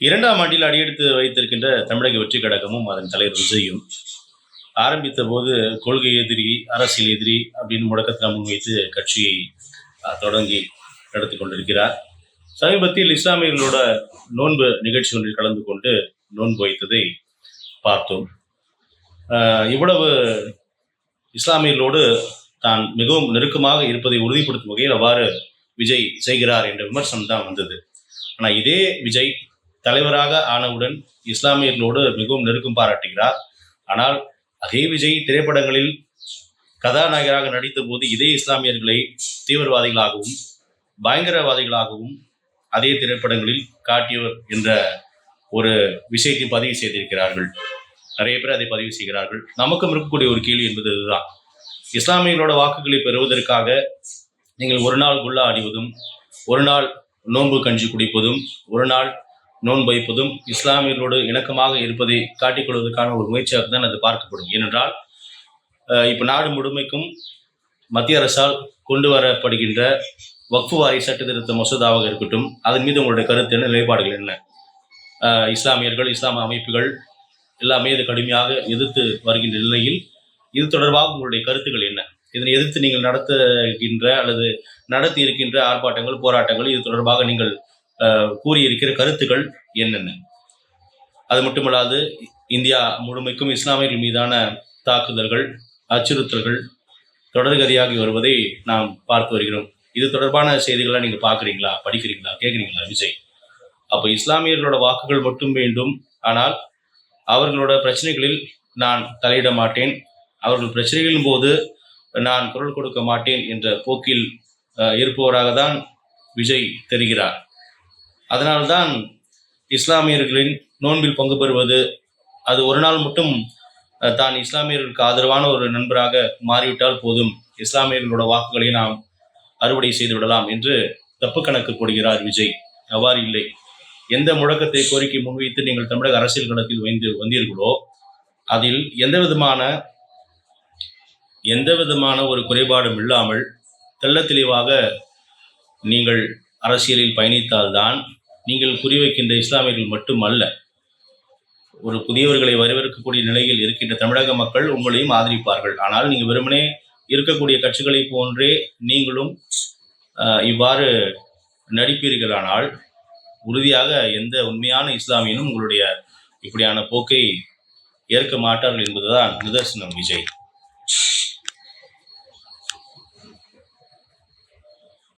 இரண்டாம் ஆண்டில் அடியெடுத்து வைத்திருக்கின்ற தமிழக வெற்றி கழகமும் அதன் தலைவர் விஜயும் ஆரம்பித்த போது கொள்கை எதிரி, அரசியல் எதிரி அப்படின்னு முழக்கத்தில் முன்வைத்து கட்சியை தொடங்கி நடத்தி கொண்டிருக்கிறார். சமீபத்தில் இஸ்லாமியர்களோட நோன்பு நிகழ்ச்சி ஒன்றில் கலந்து கொண்டு நோன்பு வைத்ததை பார்த்தோம். இவ்வளவு இஸ்லாமியர்களோடு தான் மிகவும் நெருக்கமாக இருப்பதை உறுதிப்படுத்தும் வகையில் அவ்வாறு விஜய் செய்கிறார் என்ற விமர்சனம் தான் வந்தது. ஆனால் இதே விஜய் தலைவராக ஆனவுடன் இஸ்லாமியர்களோடு மிகவும் நெருக்கம் பாராட்டுகிறார். ஆனால் அதே விஜய் திரைப்படங்களில் கதாநாயகராக நடித்த போது இதே இஸ்லாமியர்களை தீவிரவாதிகளாகவும் பயங்கரவாதிகளாகவும் அதே திரைப்படங்களில் காட்டியவர் என்ற ஒரு விஷயத்தை பதிவு செய்திருக்கிறார்கள். நிறைய பேர் அதை பதிவு செய்கிறார்கள். நமக்கும் இருக்கக்கூடிய ஒரு கேள்வி என்பது இதுதான். இஸ்லாமியர்களோட வாக்குகளை பெறுவதற்காக நீங்கள் ஒரு நாள் குல்லா அணிவதும், ஒரு நாள் நோன்பு கஞ்சி குடிப்பதும், ஒரு நாள் நோன்பு வைப்பதும் இஸ்லாமியர்களோடு இணக்கமாக இருப்பதை காட்டிக்கொள்வதற்கான ஒரு முயற்சியாக தான் அது பார்க்கப்படும். ஏனென்றால் இப்போ நாடு முழுமைக்கும் மத்திய அரசால் கொண்டு வரப்படுகின்ற வக்ஃபு வாரி சட்ட திருத்த மசோதாவாக இருக்கட்டும், அதன் மீது உங்களுடைய கருத்து என்ன, நிலைப்பாடுகள் என்ன? இஸ்லாமியர்கள், இஸ்லாம அமைப்புகள் எல்லாமே இது கடுமையாக எதிர்த்து வருகின்ற நிலையில் இது தொடர்பாக உங்களுடைய கருத்துக்கள் என்ன? இதனை எதிர்த்து நீங்கள் நடத்துகின்ற அல்லது நடத்தி இருக்கின்ற ஆர்ப்பாட்டங்கள், போராட்டங்கள், இது தொடர்பாக நீங்கள் கூறியிருக்கிற கருத்துக்கள் என்னென்ன? அது மட்டுமல்லாது இந்தியா முழுமைக்கும் இஸ்லாமியர்கள் மீதான தாக்குதல்கள், அச்சுறுத்தல்கள் தொடர்கதியாகி வருவதை நாம் பார்த்து வருகிறோம். இது தொடர்பான செய்திகள்லாம் நீங்கள் பார்க்குறீங்களா, படிக்கிறீங்களா, கேட்குறீங்களா விஜய்? அப்போ இஸ்லாமியர்களோட வாக்குகள் மட்டும் வேண்டும், ஆனால் அவர்களோட பிரச்சனைகளில் நான் தலையிட மாட்டேன், அவர்கள் பிரச்சனைகளின் போது நான் குரல் கொடுக்க மாட்டேன் என்ற போக்கில் இருப்பவராக தான் விஜய் தெரிகிறார். அதனால்தான் இஸ்லாமியர்களின் நோன்பில் பங்கு பெறுவது, அது ஒரு நாள் மட்டும் தான் இஸ்லாமியர்களுக்கு ஆதரவான ஒரு நண்பராக மாறிவிட்டால் போதும், இஸ்லாமியர்களோட வாக்குகளை நாம் அறுவடை செய்து விடலாம் என்று தப்பு கணக்கு போடுகிறார் விஜய். அவ்வாறு இல்லை. எந்த முழக்கத்தை கோரிக்கை முன்வைத்து நீங்கள் தமிழக அரசியல் களத்தில் வந்தீர்களோ அதில் எந்த விதமான ஒரு குறைபாடும் இல்லாமல் தெள்ள தெளிவாக நீங்கள் அரசியலில் பயணித்தால்தான் நீங்கள் குறிவைக்கின்ற இஸ்லாமியர்கள் மட்டுமல்ல, ஒரு புதியவர்களை வரவேற்கக்கூடிய நிலையில் இருக்கின்ற தமிழக மக்கள் உங்களையும் ஆதரிப்பார்கள். ஆனால் நீங்கள் வெறுமனே இருக்கக்கூடிய கட்சிகளை போன்றே நீங்களும் இவ்வாறு நடிப்பீர்களானால் உறுதியாக எந்த உண்மையான இஸ்லாமியனும் உங்களுடைய இப்படியான போக்கை ஏற்க மாட்டார்கள் என்பதுதான் நிதர்சனம் விஜய்.